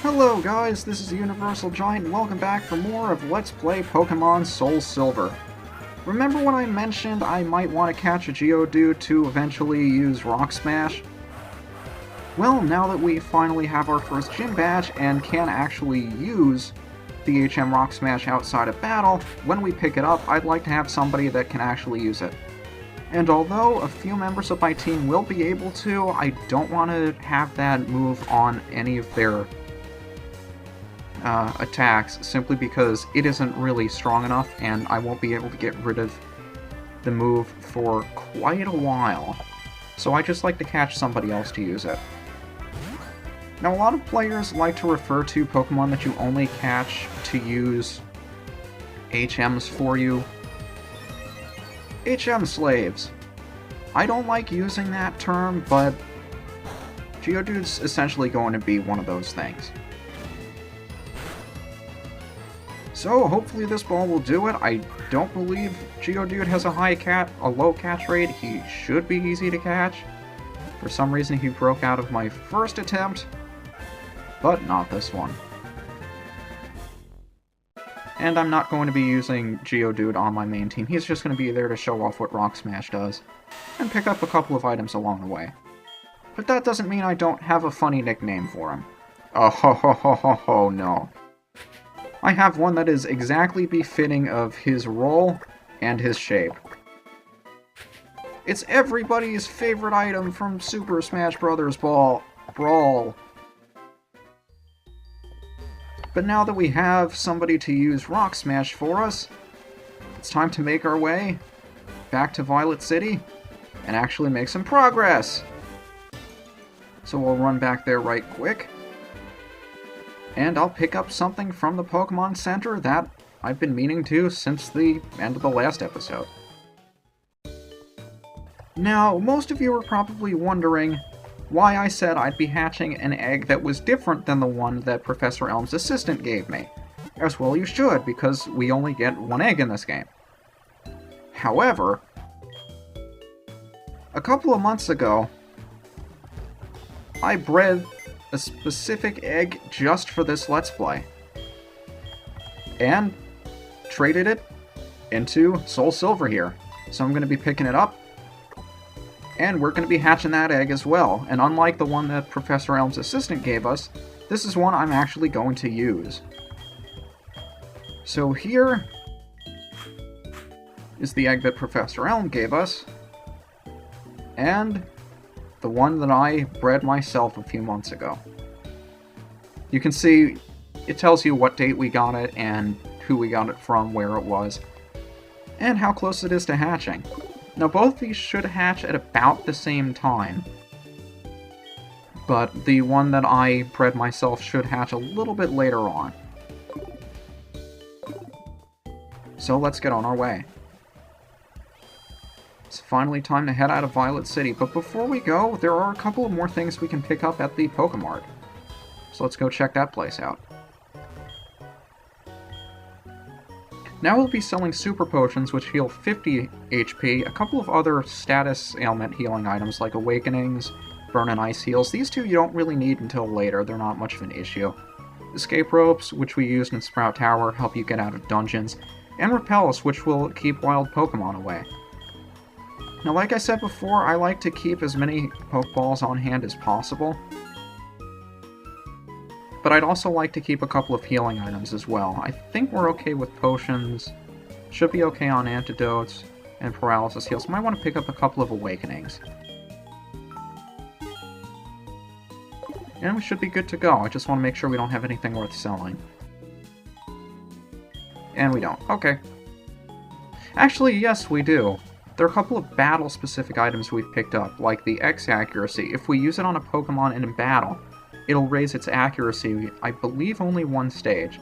Hello guys, this is UniversalGiant and welcome back for more of Let's Play Pokémon SoulSilver. Remember when I mentioned I might want to catch a Geodude to eventually use Rock Smash? Well, now that we finally have our first gym badge and can actually use the HM Rock Smash outside of battle, when we pick it up, I'd like to have somebody that can actually use it. And although a few members of my team will be able to, I don't want to have that move on any of their attacks, simply because it isn't really strong enough and I won't be able to get rid of the move for quite a while. So I just like to catch somebody else to use it. Now, a lot of players like to refer to Pokemon that you only catch to use HMs for you. HM slaves. I don't like using that term, but Geodude's essentially going to be one of those things. So hopefully this ball will do it. I don't believe Geodude has a low catch rate. He should be easy to catch. For some reason he broke out of my first attempt, but not this one. And I'm not going to be using Geodude on my main team. He's just going to be there to show off what Rock Smash does, and pick up a couple of items along the way. But that doesn't mean I don't have a funny nickname for him. Oh ho ho ho ho ho no. I have one that is exactly befitting of his role and his shape. It's everybody's favorite item from Super Smash Bros. Brawl. But now that we have somebody to use Rock Smash for us, it's time to make our way back to Violet City and actually make some progress. So we'll run back there right quick. And I'll pick up something from the Pokemon Center that I've been meaning to since the end of the last episode. Now, most of you are probably wondering why I said I'd be hatching an egg that was different than the one that Professor Elm's assistant gave me. As well you should, because we only get one egg in this game. However, a couple of months ago, I bred a specific egg just for this Let's Play, and traded it into SoulSilver here. So I'm going to be picking it up, and we're going to be hatching that egg as well. And unlike the one that Professor Elm's assistant gave us, this is one I'm actually going to use. So here is the egg that Professor Elm gave us, and the one that I bred myself a few months ago. You can see it tells you what date we got it and who we got it from, where it was, and how close it is to hatching. Now both these should hatch at about the same time, but the one that I bred myself should hatch a little bit later on. So let's get on our way. It's finally time to head out of Violet City, but before we go, there are a couple of more things we can pick up at the PokeMart. So let's go check that place out. Now we'll be selling Super Potions, which heal 50 HP, a couple of other status ailment healing items like Awakenings, Burn and Ice Heals. These two you don't really need until later, they're not much of an issue. Escape Ropes, which we used in Sprout Tower, help you get out of dungeons, and Repels, which will keep wild Pokemon away. Now, like I said before, I like to keep as many Pokeballs on hand as possible, but I'd also like to keep a couple of healing items as well. I think we're okay with potions, should be okay on antidotes, and paralysis heals. Might want to pick up a couple of awakenings. And we should be good to go. I just want to make sure we don't have anything worth selling. And we don't. Okay. Actually, yes, we do. There are a couple of battle-specific items we've picked up, like the X accuracy. If we use it on a Pokemon in battle, it'll raise its accuracy, I believe, only one stage.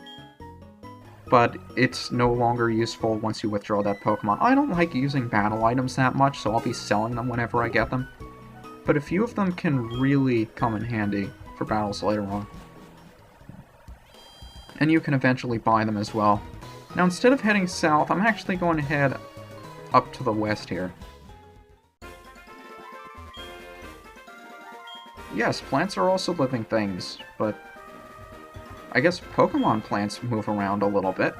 But it's no longer useful once you withdraw that Pokemon. I don't like using battle items that much, so I'll be selling them whenever I get them. But a few of them can really come in handy for battles later on. And you can eventually buy them as well. Now, instead of heading south, I'm actually going to head up to the west here. Yes, plants are also living things, but I guess Pokemon plants move around a little bit.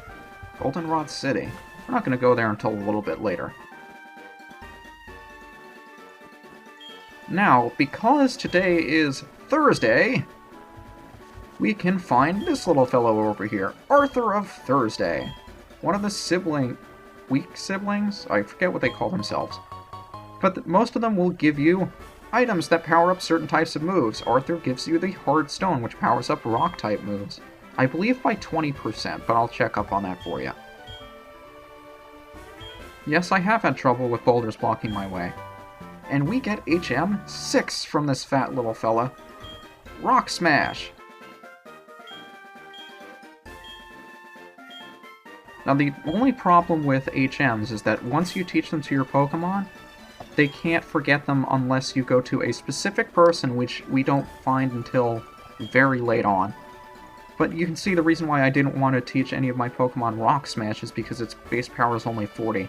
Goldenrod City. We're not going to go there until a little bit later. Now, because today is Thursday, we can find this little fellow over here, Arthur of Thursday. One of the weak siblings? I forget what they call themselves. But most of them will give you items that power up certain types of moves. Arthur gives you the Hard Stone, which powers up Rock-type moves. I believe by 20%, but I'll check up on that for you. Yes, I have had trouble with boulders blocking my way. And we get HM 6 from this fat little fella. Rock Smash! Now, the only problem with HMs is that once you teach them to your Pokemon, they can't forget them unless you go to a specific person, which we don't find until very late on. But you can see the reason why I didn't want to teach any of my Pokemon Rock Smash is because its base power is only 40.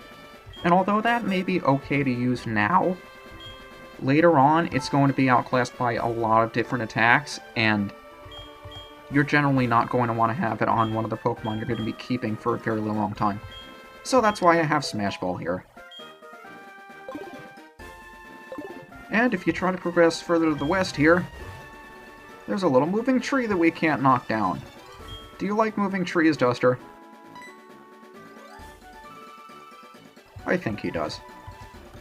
And although that may be okay to use now, later on it's going to be outclassed by a lot of different attacks, and you're generally not going to want to have it on one of the Pokemon you're going to be keeping for a very long time. So that's why I have Smash Ball here. And if you try to progress further to the west here, there's a little moving tree that we can't knock down. Do you like moving trees, Duster? I think he does.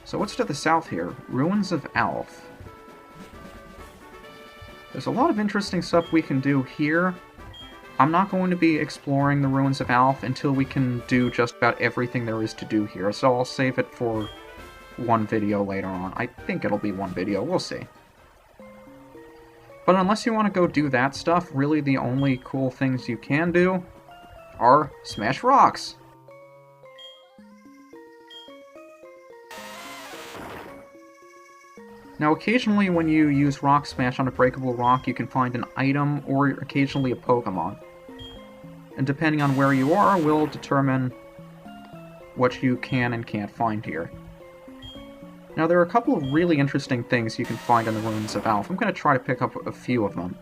So what's to the south here? Ruins of Alph. There's a lot of interesting stuff we can do here. I'm not going to be exploring the Ruins of Alph until we can do just about everything there is to do here, so I'll save it for one video later on. I think it'll be one video, we'll see. But unless you want to go do that stuff, really the only cool things you can do are smash rocks. Now, occasionally when you use Rock Smash on a breakable rock, you can find an item or occasionally a Pokemon. And depending on where you are, will determine what you can and can't find here. Now, there are a couple of really interesting things you can find in the Ruins of Alph. I'm going to try to pick up a few of them.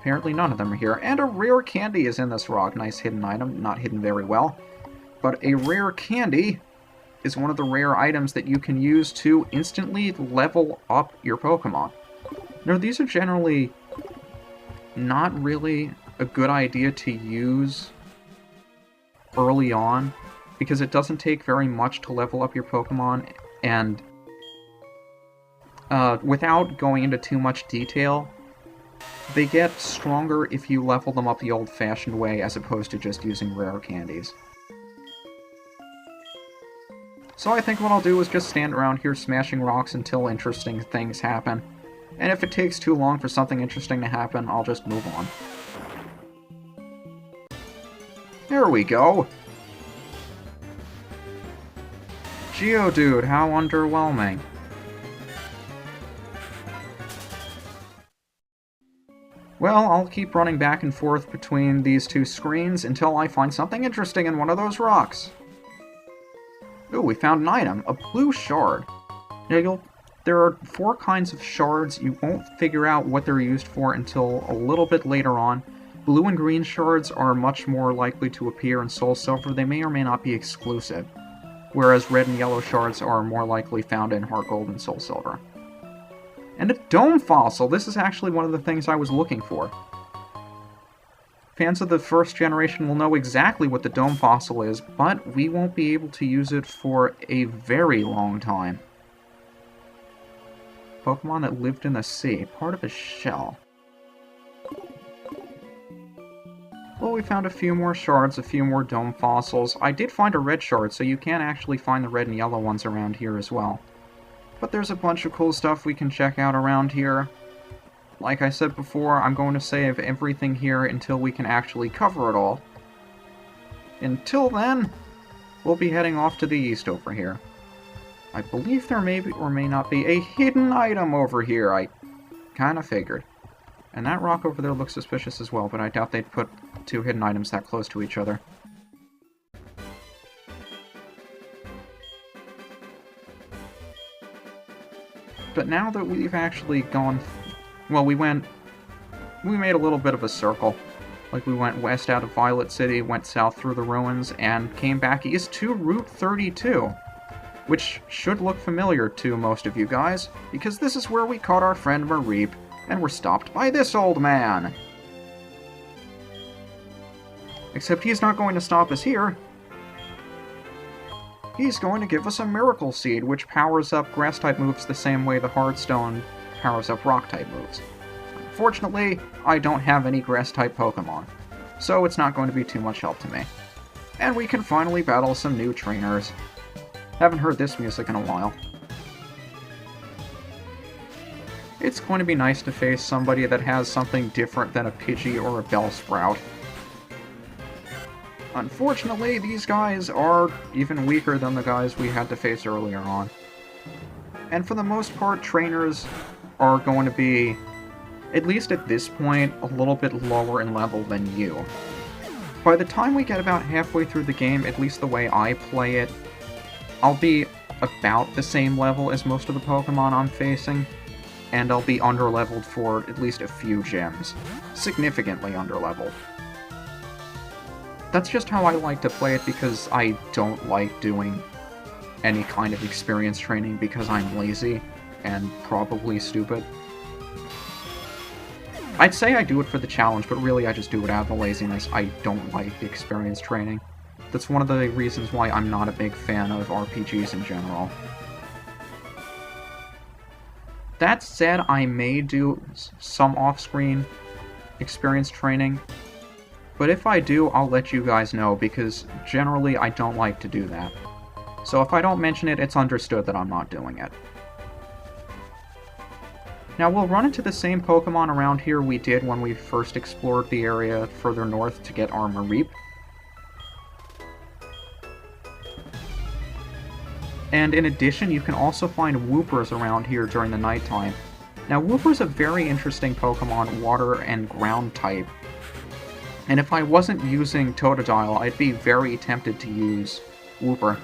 Apparently none of them are here. And a rare candy is in this rock. Nice hidden item. Not hidden very well. But a rare candy is one of the rare items that you can use to instantly level up your Pokemon. Now, these are generally not really a good idea to use early on, because it doesn't take very much to level up your Pokemon, and without going into too much detail, they get stronger if you level them up the old-fashioned way as opposed to just using rare candies. So I think what I'll do is just stand around here smashing rocks until interesting things happen. And if it takes too long for something interesting to happen, I'll just move on. There we go! Geodude, how underwhelming. Well, I'll keep running back and forth between these two screens until I find something interesting in one of those rocks. Ooh, we found an item. A blue shard. Now, there are 4 kinds of shards. You won't figure out what they're used for until a little bit later on. Blue and green shards are much more likely to appear in SoulSilver. They may or may not be exclusive, whereas red and yellow shards are more likely found in Heart Gold and SoulSilver. And a dome fossil! This is actually one of the things I was looking for. Fans of the first generation will know exactly what the dome fossil is, but we won't be able to use it for a very long time. Pokemon that lived in the sea, part of a shell. Well, we found a few more shards, a few more dome fossils. I did find a red shard, so you can actually find the red and yellow ones around here as well. But there's a bunch of cool stuff we can check out around here. Like I said before, I'm going to save everything here until we can actually cover it all. Until then, we'll be heading off to the east over here. I believe there may be, or may not be, a hidden item over here. I kind of figured. And that rock over there looks suspicious as well, but I doubt they'd put 2 hidden items that close to each other. But now that we've actually gone... Well, we made a little bit of a circle. Like, we went west out of Violet City, went south through the ruins, and came back east to Route 32. Which should look familiar to most of you guys, because this is where we caught our friend Mareep, and were stopped by this old man. Except he's not going to stop us here. He's going to give us a Miracle Seed, which powers up Grass-type moves the same way the Hardstone powers up Rock-type moves. Unfortunately, I don't have any Grass-type Pokemon, so it's not going to be too much help to me. And we can finally battle some new trainers. Haven't heard this music in a while. It's going to be nice to face somebody that has something different than a Pidgey or a Bellsprout. Unfortunately, these guys are even weaker than the guys we had to face earlier on. And for the most part, trainers are going to be, at least at this point, a little bit lower in level than you. By the time we get about halfway through the game, at least the way I play it, I'll be about the same level as most of the Pokemon I'm facing, and I'll be underleveled for at least a few gyms. Significantly underleveled. That's just how I like to play it, because I don't like doing any kind of experience training because I'm lazy and probably stupid. I'd say I do it for the challenge, but really I just do it out of the laziness. I don't like experience training. That's one of the reasons why I'm not a big fan of RPGs in general. That said, I may do some off-screen experience training, but if I do, I'll let you guys know, because generally I don't like to do that. So if I don't mention it, it's understood that I'm not doing it. Now, we'll run into the same Pokemon around here we did when we first explored the area further north to get our Mareep. And in addition, you can also find Woopers around here during the nighttime. Now, Wooper's a very interesting Pokemon, water and ground type. And if I wasn't using Totodile, I'd be very tempted to use Wooper.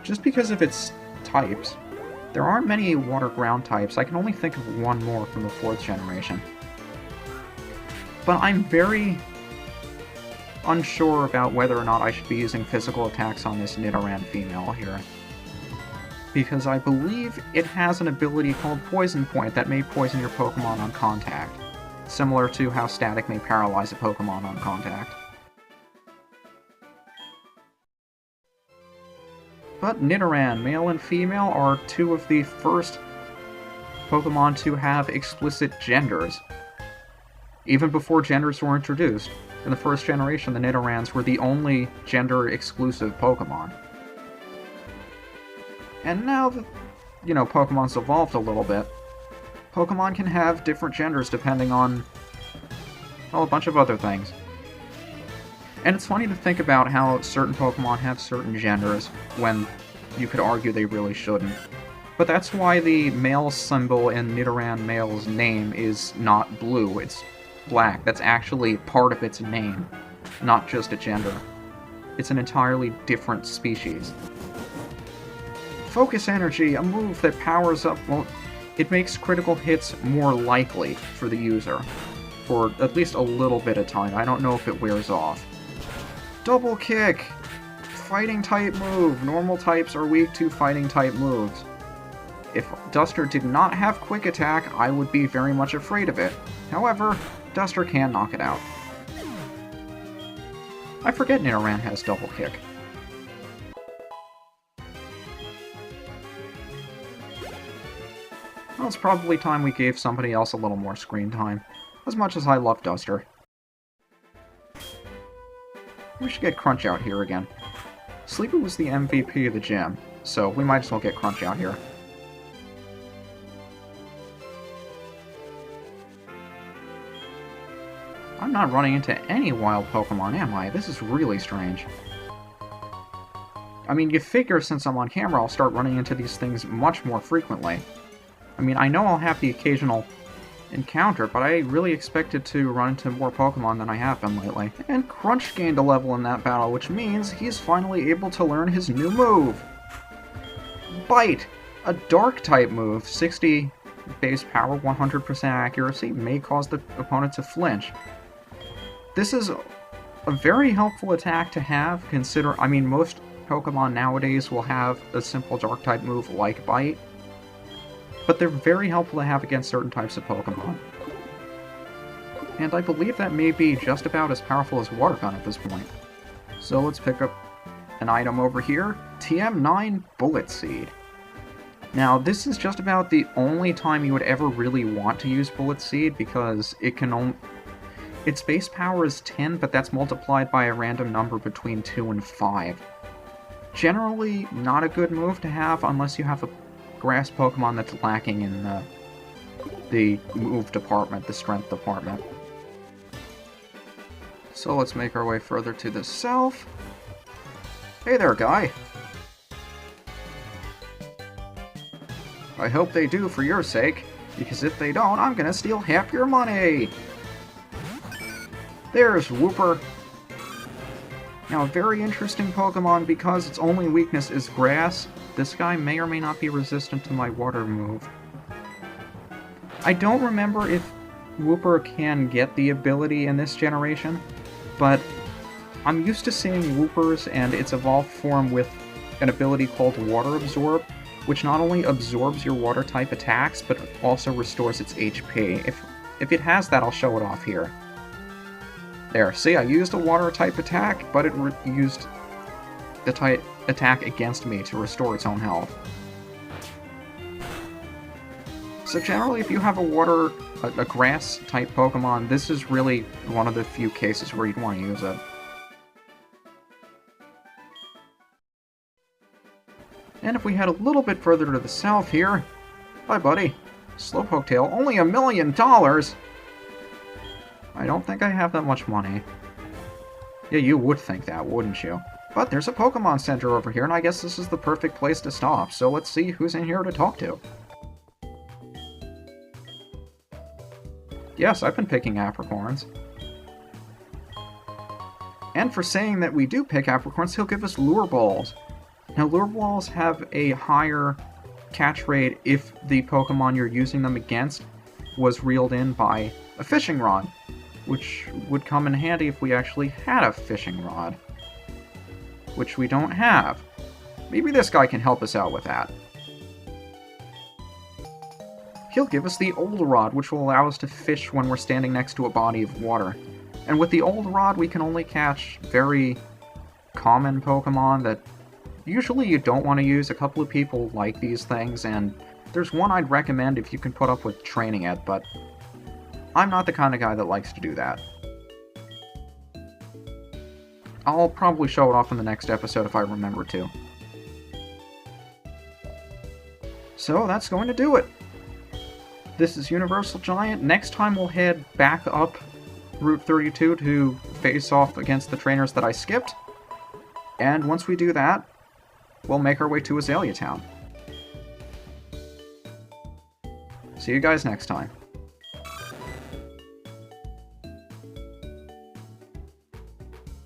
Just because of its types. There aren't many water-ground types. I can only think of one more from the 4th generation. But I'm very unsure about whether or not I should be using physical attacks on this Nidoran female here. Because I believe it has an ability called Poison Point that may poison your Pokemon on contact. Similar to how Static may paralyze a Pokemon on contact. But Nidoran, male and female, are two of the first Pokemon to have explicit genders. Even before genders were introduced. In the 1st generation, the Nidorans were the only gender-exclusive Pokemon. And now that, Pokemon's evolved a little bit, Pokemon can have different genders depending on, well, a bunch of other things. And it's funny to think about how certain Pokemon have certain genders, when you could argue they really shouldn't. But that's why the male symbol in Nidoran male's name is not blue, it's black. That's actually part of its name, not just a gender. It's an entirely different species. Focus Energy, a move that powers up, well, it makes critical hits more likely for the user, for at least a little bit of time. I don't know if it wears off. Double Kick! Fighting type move. Normal types are weak to fighting type moves. If Duster did not have Quick Attack, I would be very much afraid of it. However, Duster can knock it out. I forget Nidoran has Double Kick. Well, it's probably time we gave somebody else a little more screen time. As much as I love Duster. We should get Crunch out here again. Sleepy was the MVP of the gym, so we might as well get Crunch out here. I'm not running into any wild Pokemon, am I? This is really strange. I mean, you figure since I'm on camera, I'll start running into these things much more frequently. I mean, I know I'll have the occasional encounter, but I really expected to run into more Pokemon than I have been lately. And Crunch gained a level in that battle, which means he's finally able to learn his new move! Bite! A Dark-type move, 60 base power, 100% accuracy, may cause the opponent to flinch. This is a very helpful attack to have, I mean, most Pokemon nowadays will have a simple Dark-type move like Bite, but they're very helpful to have against certain types of Pokemon. And I believe that may be just about as powerful as Water Gun at this point. So let's pick up an item over here, TM9 Bullet Seed. Now, this is just about the only time you would ever really want to use Bullet Seed, because it can only... its base power is 10, but that's multiplied by a random number between 2 and 5. Generally, not a good move to have unless you have a grass Pokemon that's lacking in the move department, the strength department. So let's make our way further to the south. Hey there, guy. I hope they do for your sake, because if they don't, I'm gonna steal half your money! There's Wooper. Now, a very interesting Pokemon because its only weakness is grass. This guy may or may not be resistant to my water move. I don't remember if Wooper can get the ability in this generation, but I'm used to seeing Woopers and its evolved form with an ability called Water Absorb, which not only absorbs your water-type attacks, but also restores its HP. If it has that, I'll show it off here. There, see, I used a water-type attack, but it used the type attack against me to restore its own health. So generally, if you have a grass-type Pokemon, this is really one of the few cases where you'd want to use it. And if we head a little bit further to the south here... Hi, buddy. Slowpoke Tail, only $1 million?! I don't think I have that much money. Yeah, you would think that, wouldn't you? But there's a Pokemon Center over here, and I guess this is the perfect place to stop, so let's see who's in here to talk to. Yes, I've been picking apricorns. And for saying that we do pick apricorns, he'll give us Lure Balls. Now, Lure Balls have a higher catch rate if the Pokemon you're using them against was reeled in by a fishing rod, which would come in handy if we actually had a fishing rod, which we don't have. Maybe this guy can help us out with that. He'll give us the Old Rod, which will allow us to fish when we're standing next to a body of water. And with the Old Rod, we can only catch very common Pokemon that usually you don't want to use. A couple of people like these things, and there's one I'd recommend if you can put up with training it, but I'm not the kind of guy that likes to do that. I'll probably show it off in the next episode if I remember to. So that's going to do it. This is UniversalGiant. Next time we'll head back up Route 32 to face off against the trainers that I skipped. And once we do that, we'll make our way to Azalea Town. See you guys next time.